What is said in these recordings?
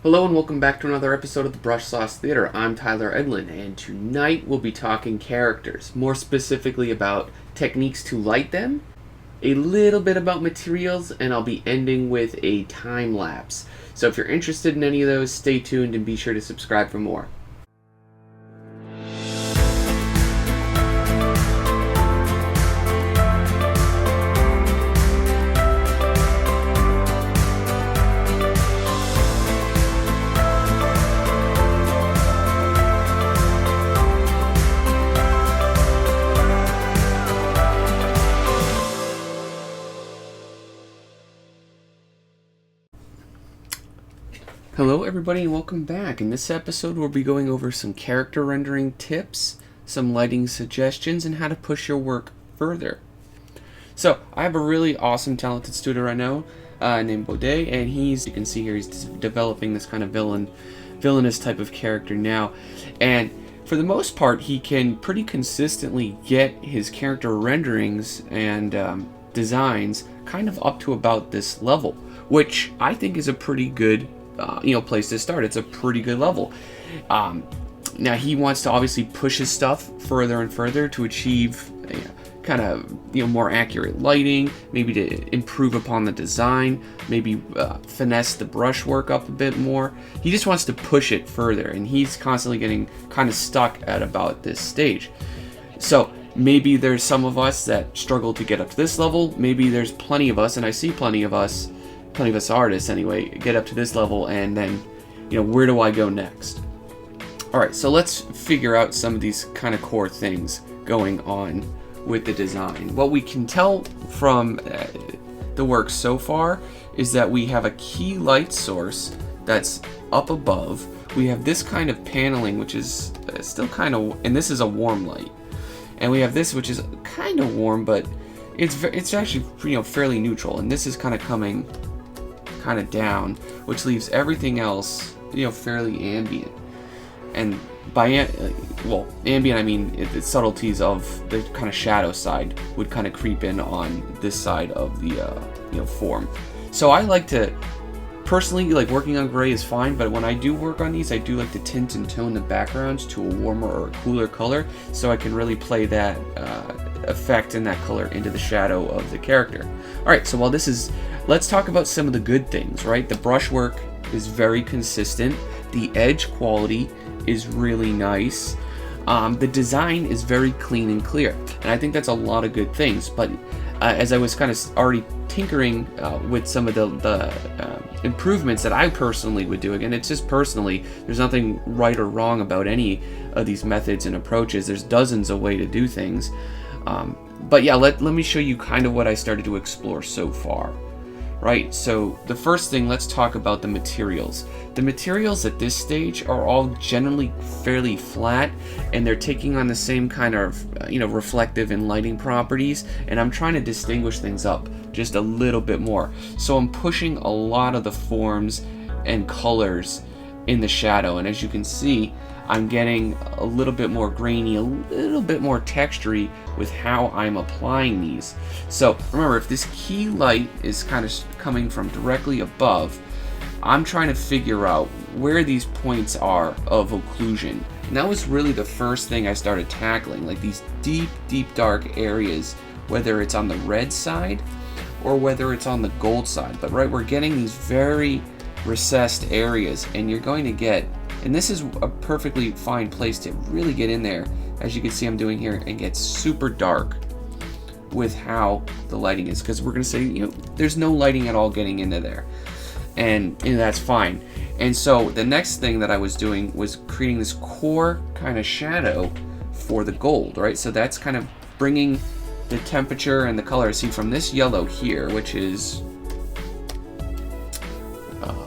Hello and welcome back to another episode of the Brush Sauce Theater. I'm Tyler Edlin, and tonight we'll be talking characters, more specifically about techniques to light them, a little bit about materials, and I'll be ending with a time lapse. So if you're interested in any of those, stay tuned and be sure to subscribe for more. Hello everybody and welcome back. In this episode we'll be going over some character rendering tips, some lighting suggestions, and how to push your work further. So I have a really awesome talented student right now named Baudet, and you can see here, he's developing this kind of villainous type of character now. And for the most part he can pretty consistently get his character renderings and designs kind of up to about this level, which I think is a pretty good place to start. It's a pretty good level. Now he wants to obviously push his stuff further and further to achieve kind of more accurate lighting, maybe to improve upon the design, maybe finesse the brushwork up a bit more. He just wants to push it further, and he's constantly getting kind of stuck at about this stage. So maybe there's some of us that struggle to get up to this level. Maybe there's plenty of us, and I see plenty of us artists anyway, get up to this level, and then where do I go next? Alright, so let's figure out some of these kind of core things going on with the design. What we can tell from the work so far is that we have a key light source that's up above. We have this kind of paneling, which is still kind of, and this is a warm light, and we have this, which is kind of warm, but it's actually fairly neutral, and this is kind of coming kind of down, which leaves everything else fairly ambient. And by ambient I mean the subtleties of the kind of shadow side would kind of creep in on this side of the form. So I like to personally, working on gray is fine, but when I do work on these, I do like to tint and tone the backgrounds to a warmer or a cooler color, so I can really play that effect and that color into the shadow of the character. Alright, so let's talk about some of the good things, right? The brushwork is very consistent. The edge quality is really nice. The design is very clean and clear. And I think that's a lot of good things. But as I was kind of already tinkering with some of the improvements that I personally would do, again, it's just personally, there's nothing right or wrong about any of these methods and approaches. There's dozens of ways to do things. But yeah, let me show you kind of what I started to explore so far. Right, so the first thing, let's talk about the materials. The materials at this stage are all generally fairly flat, and they're taking on the same kind of reflective and lighting properties, and I'm trying to distinguish things up just a little bit more. So I'm pushing a lot of the forms and colors in the shadow, and as you can see, I'm getting a little bit more grainy, a little bit more textury with how I'm applying these. So remember, if this key light is kind of coming from directly above, I'm trying to figure out where these points are of occlusion. And that was really the first thing I started tackling, like these deep, deep dark areas, whether it's on the red side or whether it's on the gold side. But right, we're getting these very recessed areas, and you're going to get, and this is a perfectly fine place to really get in there, as you can see I'm doing here, and get super dark with how the lighting is, because we're going to say there's no lighting at all getting into there, and that's fine. And so the next thing that I was doing was creating this core kind of shadow for the gold, right? So that's kind of bringing the temperature and the color. See, from this yellow here, which is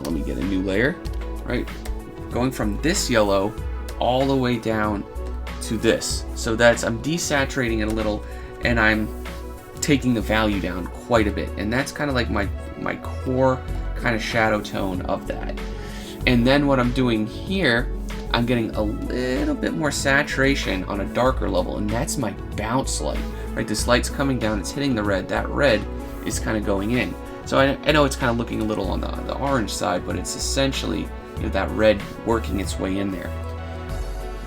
let me get a new layer, right? Going from this yellow all the way down to this. So I'm desaturating it a little, and I'm taking the value down quite a bit. And that's kind of like my core kind of shadow tone of that. And then what I'm doing here, I'm getting a little bit more saturation on a darker level, and that's my bounce light, right? This light's coming down, it's hitting the red, that red is kind of going in. So I know it's kind of looking a little on the orange side, but it's essentially that red working its way in there.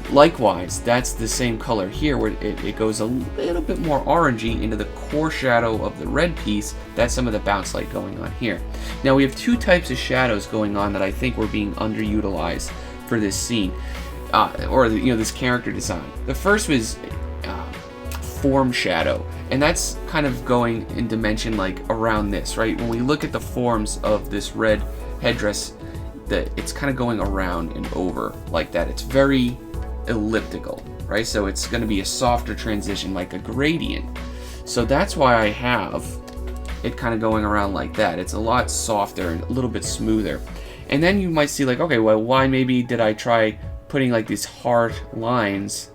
Likewise, that's the same color here, where it goes a little bit more orangey into the core shadow of the red piece. That's some of the bounce light going on here. Now we have two types of shadows going on that I think were being underutilized for this scene, or this character design. The first was form shadow, and that's kind of going in dimension like around this, right? When we look at the forms of this red headdress, it's kind of going around and over like that. It's very elliptical, right? So it's going to be a softer transition, like a gradient. So that's why I have it kind of going around like that. It's a lot softer and a little bit smoother. And then you might see like, okay, well, why maybe did I try putting like these hard lines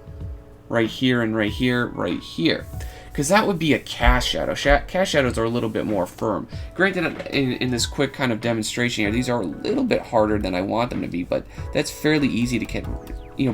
right here and right here, right here? Because that would be a cast shadow. Cast shadows are a little bit more firm. Granted, in this quick kind of demonstration here, these are a little bit harder than I want them to be, but that's fairly easy to get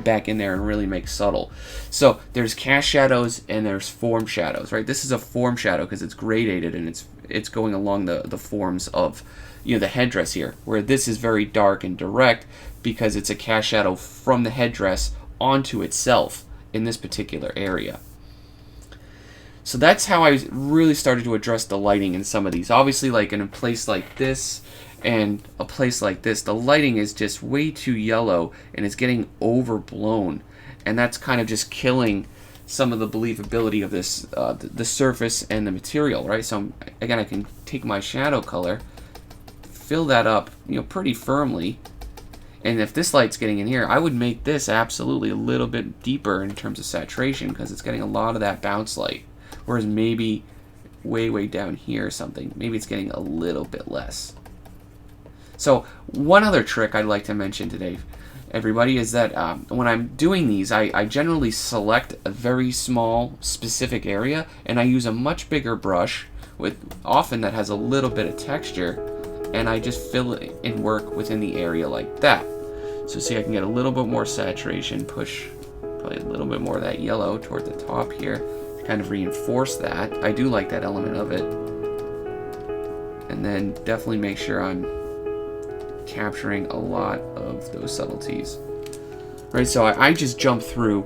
back in there and really make subtle. So there's cast shadows and there's form shadows, right? This is a form shadow because it's gradated and it's going along the forms of the headdress here, where this is very dark and direct because it's a cast shadow from the headdress onto itself in this particular area. So that's how I really started to address the lighting in some of these. Obviously, like in a place like this and a place like this, the lighting is just way too yellow and it's getting overblown, and that's kind of just killing some of the believability of this, the surface and the material, right? So again, I can take my shadow color, fill that up, pretty firmly, and if this light's getting in here, I would make this absolutely a little bit deeper in terms of saturation because it's getting a lot of that bounce light. Whereas maybe way down here or something, maybe it's getting a little bit less. So one other trick I'd like to mention today, everybody, is that when I'm doing these, I generally select a very small specific area, and I use a much bigger brush often that has a little bit of texture, and I just fill it and work within the area like that. So see, I can get a little bit more saturation, push probably a little bit more of that yellow toward the top here, kind of reinforce that. I do like that element of it. And then definitely make sure I'm capturing a lot of those subtleties. Right, so I just jump through,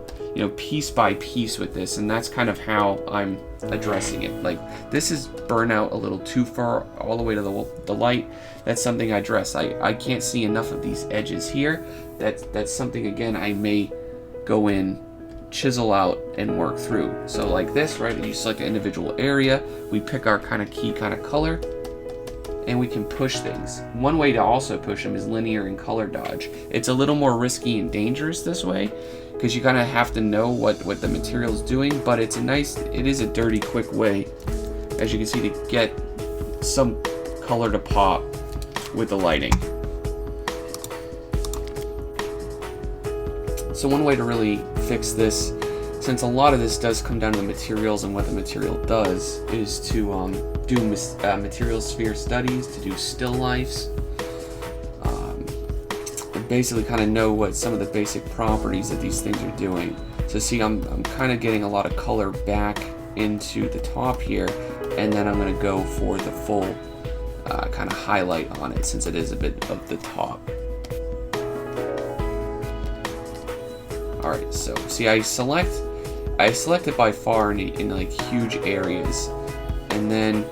piece by piece with this, and that's kind of how I'm addressing it. Like, this is burnt out a little too far all the way to the light. That's something I address. I can't see enough of these edges here. That's something, again, I may go in, chisel out, and work through. So like this, right, you select an individual area, we pick our kind of key kind of color, and we can push things. One way to also push them is linear and color dodge. It's a little more risky and dangerous this way because you kind of have to know what the material is doing, but it is a dirty, quick way, as you can see, to get some color to pop with the lighting. So one way to really fix this, since a lot of this does come down to the materials and what the material does, is to do material sphere studies, to do still lifes, and basically kind of know what some of the basic properties that these things are doing. So see, I'm kind of getting a lot of color back into the top here, and then I'm going to go for the full kind of highlight on it, since it is a bit of the top. Alright, so see, I select it by far in like huge areas, and then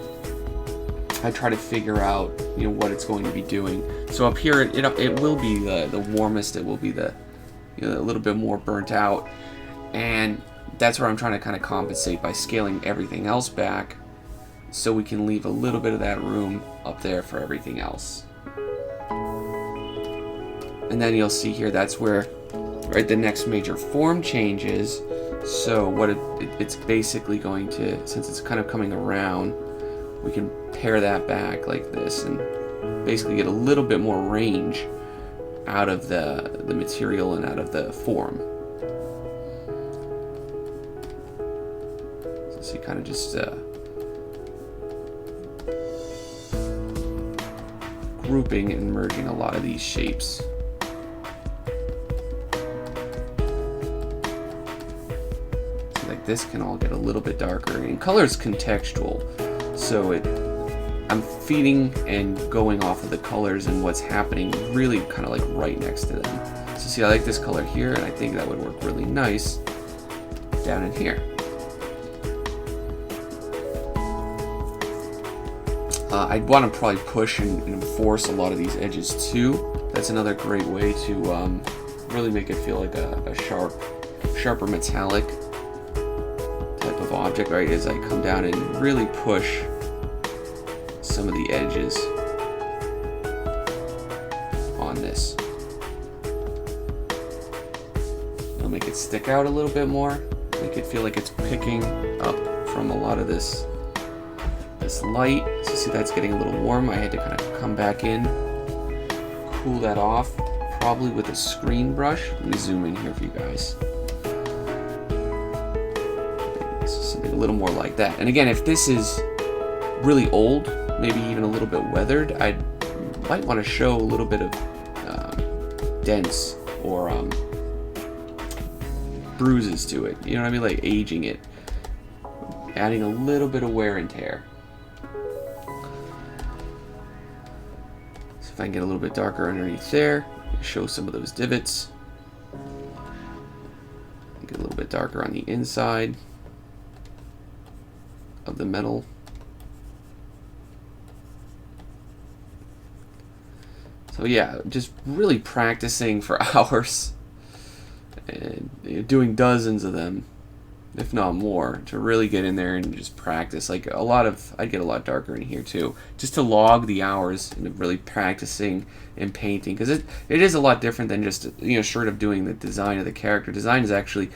I try to figure out what it's going to be doing. So up here, it will be the warmest. It will be a little bit more burnt out, and that's where I'm trying to kind of compensate by scaling everything else back, so we can leave a little bit of that room up there for everything else. And then you'll see here, that's where the next major form changes. So what it's basically going to, since it's kind of coming around, we can pare that back like this and basically get a little bit more range out of the material and out of the form. So you kind of just grouping and merging a lot of these shapes. This can all get a little bit darker, and color is contextual, so I'm feeding and going off of the colors and what's happening really kind of like right next to them. So see, I like this color here, and I think that would work really nice down in here. I'd want to probably push and enforce a lot of these edges too. That's another great way to really make it feel like a sharper metallic type of object, right? As I come down and really push some of the edges on this. It'll make it stick out a little bit more, make it feel like it's picking up from a lot of this light. So see, that's getting a little warm. I had to kind of come back in, cool that off, probably with a screen brush. Let me zoom in here for you guys. So something a little more like that. And again, if this is really old, maybe even a little bit weathered, I might want to show a little bit of dents or bruises to it. You know what I mean? Like aging it, adding a little bit of wear and tear. So if I can get a little bit darker underneath there, show some of those divots. Get a little bit darker on the inside of the metal. So yeah, just really practicing for hours and doing dozens of them, if not more, to really get in there and just practice. Like I'd get a lot darker in here too, just to log the hours and really practicing and painting, because it is a lot different than just, you know, short of doing the design of the character. Design is actually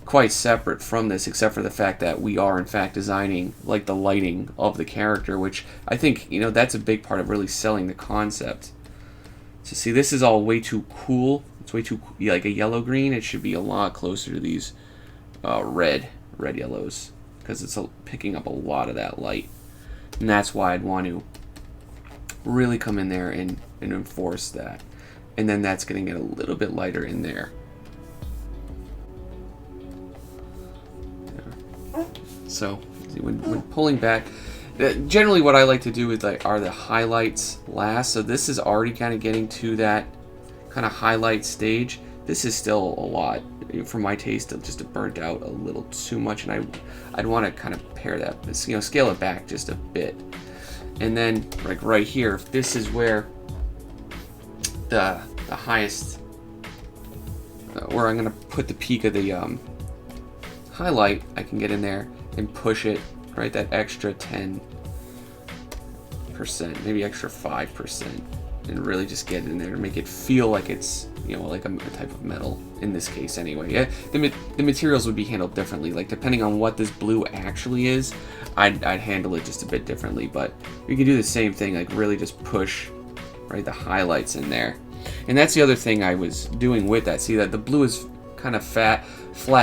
quite separate from this, except for the fact that we are in fact designing like the lighting of the character, which I think, you know, that's a big part of really selling the concept. So see, this is all way too cool. It's way too like a yellow green. It should be a lot closer to these red yellows, because it's picking up a lot of that light, and that's why I'd want to really come in there and enforce that. And then that's going to get a little bit lighter in there. So when pulling back, generally what I like to do is are the highlights last. So this is already kind of getting to that kind of highlight stage. This is still a lot, for my taste, just burnt out a little too much, and I'd want to kind of pair that, you know, scale it back just a bit. And then like right here, this is where the highest, where I'm going to put the peak of the highlight. I can get in there and push it, right, that extra 10%, maybe extra 5%, and really just get in there and make it feel like it's, you know, like a type of metal in this case anyway. Yeah, the materials would be handled differently, like depending on what this blue actually is, I'd handle it just a bit differently, but you can do the same thing, like really just push, right, the highlights in there. And that's the other thing I was doing with that. See that the blue is kind of flat,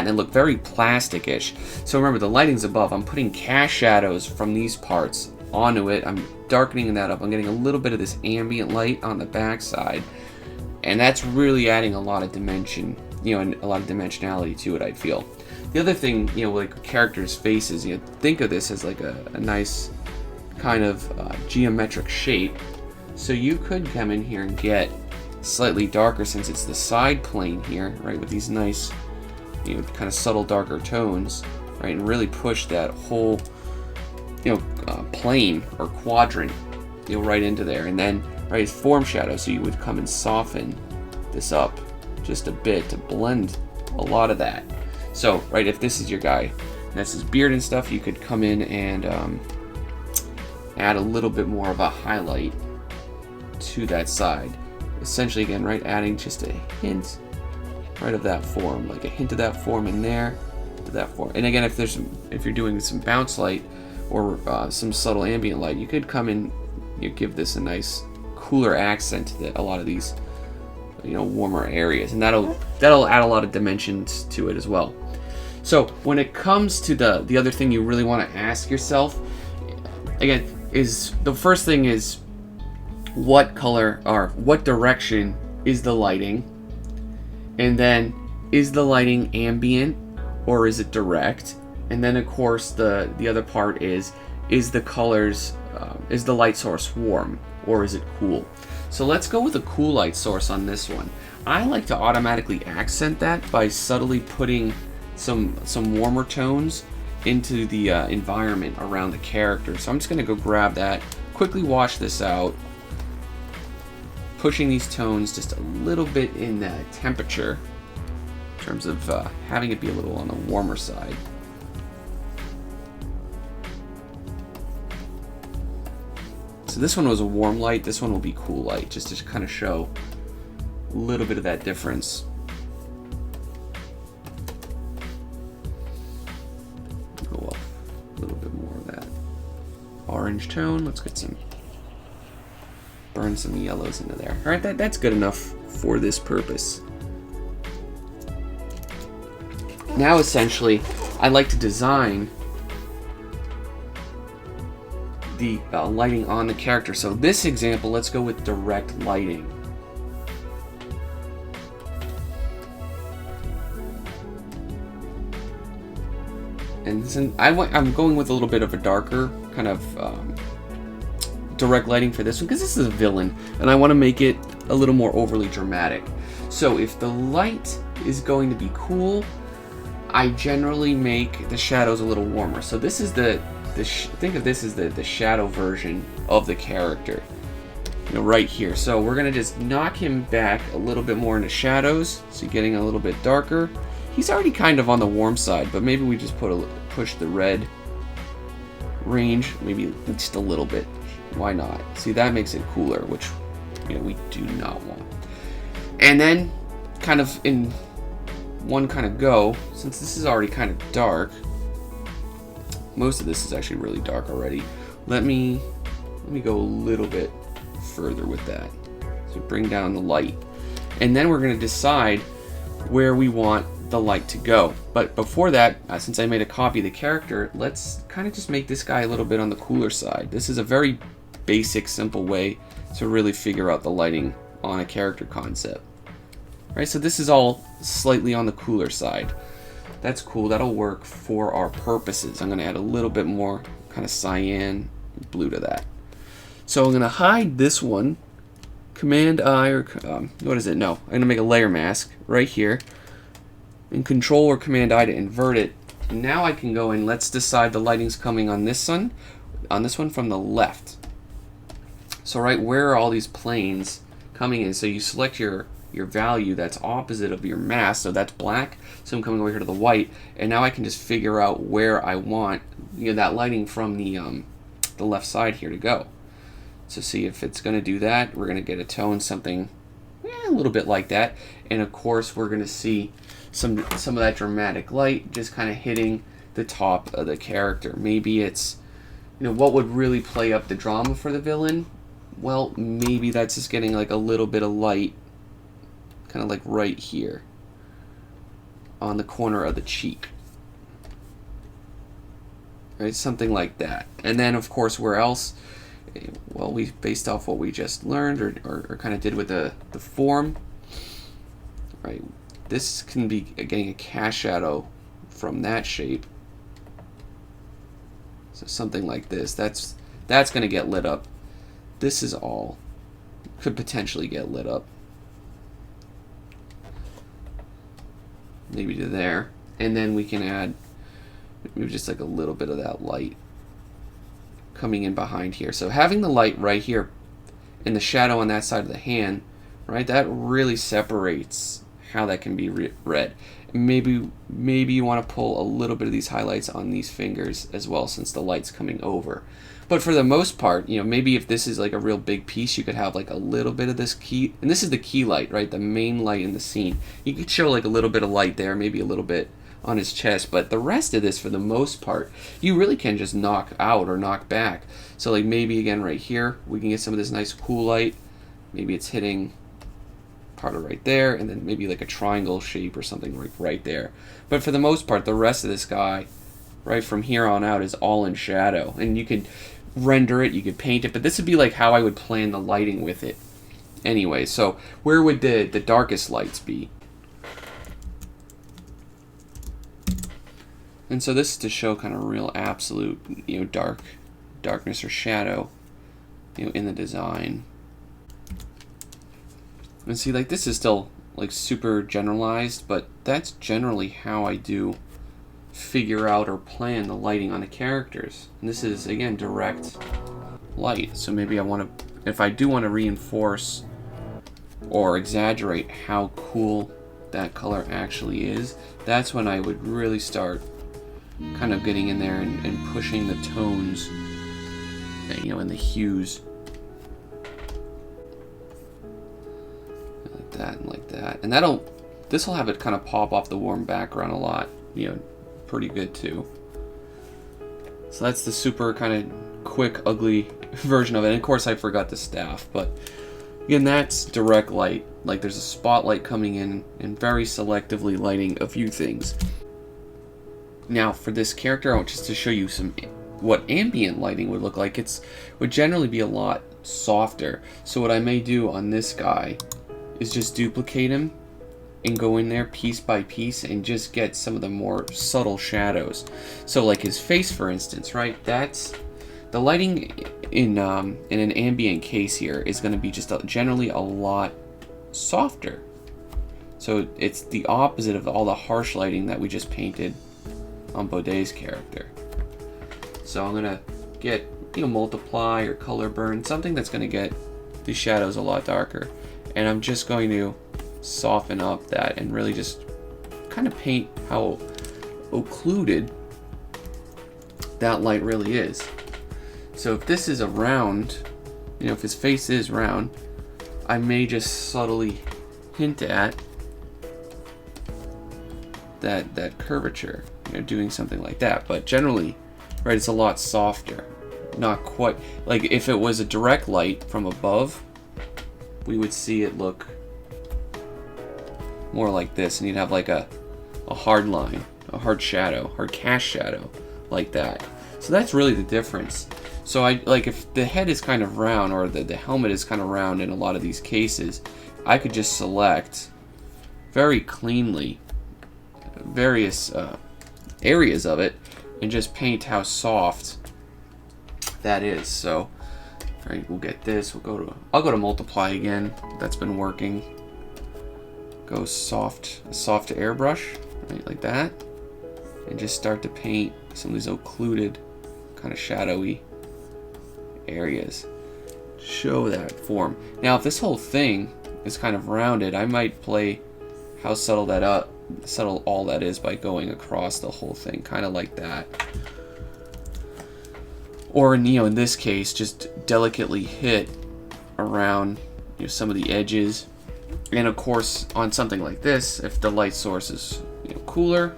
and it looked very plastic-ish. So remember, the lighting's above. I'm putting cast shadows from these parts onto it. I'm darkening that up. I'm getting a little bit of this ambient light on the backside, and that's really adding a lot of dimension, you know, and a lot of dimensionality to it, I feel. The other thing, you know, like characters' faces, you know, think of this as like a nice kind of geometric shape. So you could come in here and get slightly darker, since it's the side plane here, right, with these nice, you know, kind of subtle darker tones, right, and really push that whole, you know, plane or quadrant, you know, right into there. And then, right, form shadow, so you would come and soften this up just a bit to blend a lot of that. So, right, if this is your guy, and that's his beard and stuff, you could come in and add a little bit more of a highlight to that side. Essentially, again, right, adding just a hint, right, of that form, like a hint of that form in there, to that form. And again, if you're doing some bounce light or some subtle ambient light, you could come in, you give this a nice cooler accent to a lot of these, you know, warmer areas, and that'll add a lot of dimensions to it as well. So when it comes to the other thing you really want to ask yourself, again, is the first thing is, what color or what direction is the lighting? And then, is the lighting ambient or is it direct? And then of course the other part is the colors is the light source warm or is it cool? So let's go with a cool light source on this one. I like to automatically accent that by subtly putting some warmer tones into the environment around the character. So I'm just going to go grab that, quickly wash this out, pushing these tones just a little bit in that temperature in terms of having it be a little on the warmer side. So this one was a warm light, this one will be cool light, just to kind of show a little bit of that difference. Go up a little bit more of that orange tone. Let's get some, burn some yellows into there. All right, that's good enough for this purpose. Now essentially, I like to design the lighting on the character. So this example, let's go with direct lighting. And I'm going with a little bit of a darker kind of direct lighting for this one because this is a villain and I want to make it a little more overly dramatic. So if the light is going to be cool, I generally make the shadows a little warmer. So this is think of this as the shadow version of the character, you know, right here. So we're gonna just knock him back a little bit more into shadows, so getting a little bit darker. He's already kind of on the warm side, but maybe we just push the red range, maybe just a little bit. Why not? See, that makes it cooler, which, you know, we do not want. And then, kind of in one kind of go, since this is already kind of dark. Most of this is actually really dark already. Let me go a little bit further with that. So bring down the light. And then we're going to decide where we want the light to go. But before that, since I made a copy of the character, let's kind of just make this guy a little bit on the cooler side. This is a very basic, simple way to really figure out the lighting on a character concept. Right, so this is all slightly on the cooler side. That's cool, that'll work for our purposes. I'm gonna add a little bit more kind of cyan blue to that. So I'm gonna hide this one, Command I, or what is it? No, I'm gonna make a layer mask right here, and Control or Command I to invert it. And now I can go and let's decide the lighting's coming on this one from the left. So right, where are all these planes coming in? So you select your value that's opposite of your mask, so that's black, so I'm coming over here to the white, and now I can just figure out where I want, you know, that lighting from the left side here to go. So see if it's going to do that, we're going to get a tone something a little bit like that, and of course we're going to see some of that dramatic light just kind of hitting the top of the character. Maybe it's, you know, what would really play up the drama for the villain? Well, maybe that's just getting like a little bit of light kind of like right here on the corner of the cheek, right? Something like that. And then of course where else? Well, we based off what we just learned or kind of did with the form, right? This can be getting a cast shadow from that shape. So something like this, that's going to get lit up. This is all could potentially get lit up. Maybe to there, and then we can add maybe just like a little bit of that light coming in behind here. So having the light right here and the shadow on that side of the hand, right, that really separates how that can be read. Maybe you want to pull a little bit of these highlights on these fingers as well, since the light's coming over. But for the most part, you know, maybe if this is like a real big piece, you could have like a little bit of this key, and this is the key light, right? The main light in the scene. You could show like a little bit of light there, maybe a little bit on his chest, but the rest of this, for the most part, you really can just knock out or knock back. So like maybe again right here, we can get some of this nice cool light. Maybe it's hitting part of right there, and then maybe like a triangle shape or something right there. But for the most part, the rest of this guy, right from here on out, is all in shadow, and you can render it, you could paint it, but this would be like how I would plan the lighting with it anyway. So where would the darkest lights be? And so this is to show kind of real absolute, you know, darkness or shadow, in the design. And see, like, this is still like super generalized, but that's generally how I do figure out or plan the lighting on the characters. And this is, again, direct light. So maybe I want to, if I do want to reinforce or exaggerate how cool that color actually is, that's when I would really start kind of getting in there and pushing the tones, and the hues. Like that and like that. And this will have it kind of pop off the warm background a lot, pretty good too. So that's the super kind of quick, ugly version of it. And of course I forgot the staff, but again, that's direct light. Like, there's a spotlight coming in and very selectively lighting a few things. Now for this character, I want just to show you what ambient lighting would look like. Would generally be a lot softer. So what I may do on this guy is just duplicate him and go in there piece by piece and just get some of the more subtle shadows. So like his face, for instance, right? That's the lighting in an ambient case here is going to be just generally a lot softer. So it's the opposite of all the harsh lighting that we just painted on Baudet's character. So I'm going to get, multiply or color burn, something that's going to get the shadows a lot darker. And I'm just going to soften up that and really just kind of paint how occluded that light really is. So if this is a round, if his face is round, I may just subtly hint at that curvature, doing something like that. But generally, right, it's a lot softer. Not quite, like if it was a direct light from above, we would see it look more like this, and you'd have like a hard line, a hard shadow, hard cast shadow, like that. So that's really the difference. So if the head is kind of round, or the helmet is kind of round in a lot of these cases, I could just select very cleanly various areas of it and just paint how soft that is. So, all right, we'll get this. I'll go to multiply again. That's been working. Go soft to airbrush, right, like that, and just start to paint some of these occluded, kind of shadowy areas. Show that form. Now, if this whole thing is kind of rounded, I might play how subtle all that is by going across the whole thing, kind of like that. Or in this case, just delicately hit around some of the edges. And of course, on something like this, if the light source is cooler,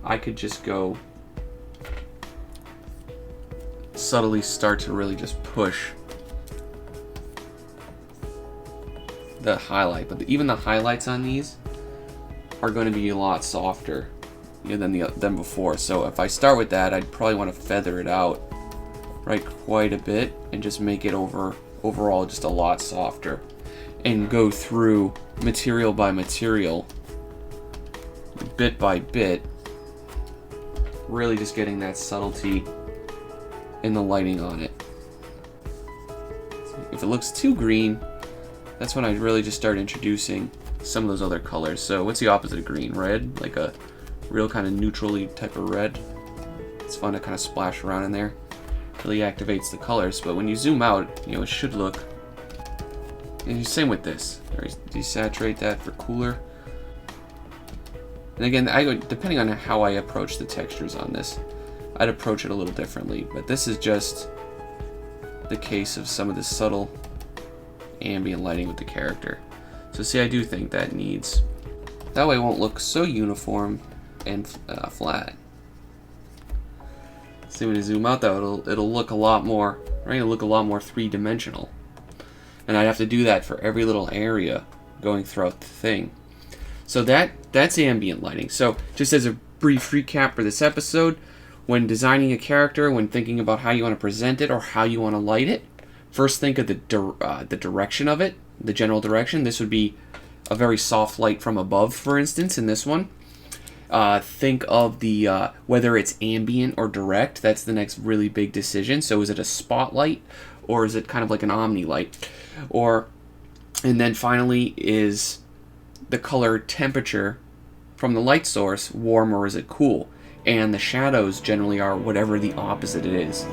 I could just go subtly start to really just push the highlight. But even the highlights on these are going to be a lot softer than before. So if I start with that, I'd probably want to feather it out, right, quite a bit, and just make it overall just a lot softer, and go through material by material, bit by bit, really just getting that subtlety in the lighting on it. If it looks too green, that's when I really just start introducing some of those other colors. So what's the opposite of green? Red, like a real kind of neutrally type of red. It's fun to kind of splash around in there. Really activates the colors. But when you zoom out, it should look. And same with this. Right? Desaturate that for cooler. And again, depending on how I approach the textures on this, I'd approach it a little differently. But this is just the case of some of the subtle ambient lighting with the character. So see, I do think that needs. That way it won't look so uniform and flat. See, when you zoom out though, it'll look a lot more, right? It'll look a lot more three-dimensional. And I'd have to do that for every little area going throughout the thing. So that's ambient lighting. So just as a brief recap for this episode, when designing a character, when thinking about how you want to present it or how you want to light it, first think of the direction of it, the general direction. This would be a very soft light from above, for instance, in this one. Think of the whether it's ambient or direct. That's the next really big decision. So is it a spotlight or is it kind of like an omni light? And then finally, is the color temperature from the light source warm or is it cool? And the shadows generally are whatever the opposite it is.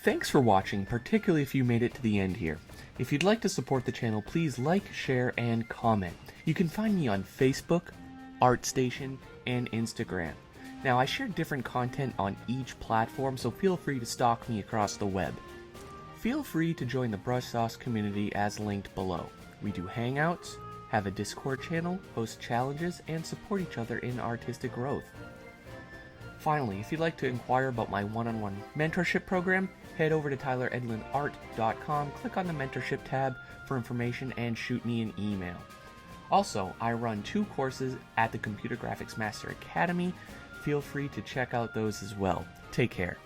Thanks for watching, particularly if you made it to the end here. If you'd like to support the channel, please like, share, and comment. You can find me on Facebook, ArtStation, and Instagram. Now, I share different content on each platform, so feel free to stalk me across the web. Feel free to join the Brush Sauce community as linked below. We do hangouts, have a Discord channel, host challenges, and support each other in artistic growth. Finally, if you'd like to inquire about my one-on-one mentorship program, head over to tyleredlinart.com, click on the mentorship tab for information, and shoot me an email. Also, I run 2 courses at the Computer Graphics Master Academy. Feel free to check out those as well. Take care.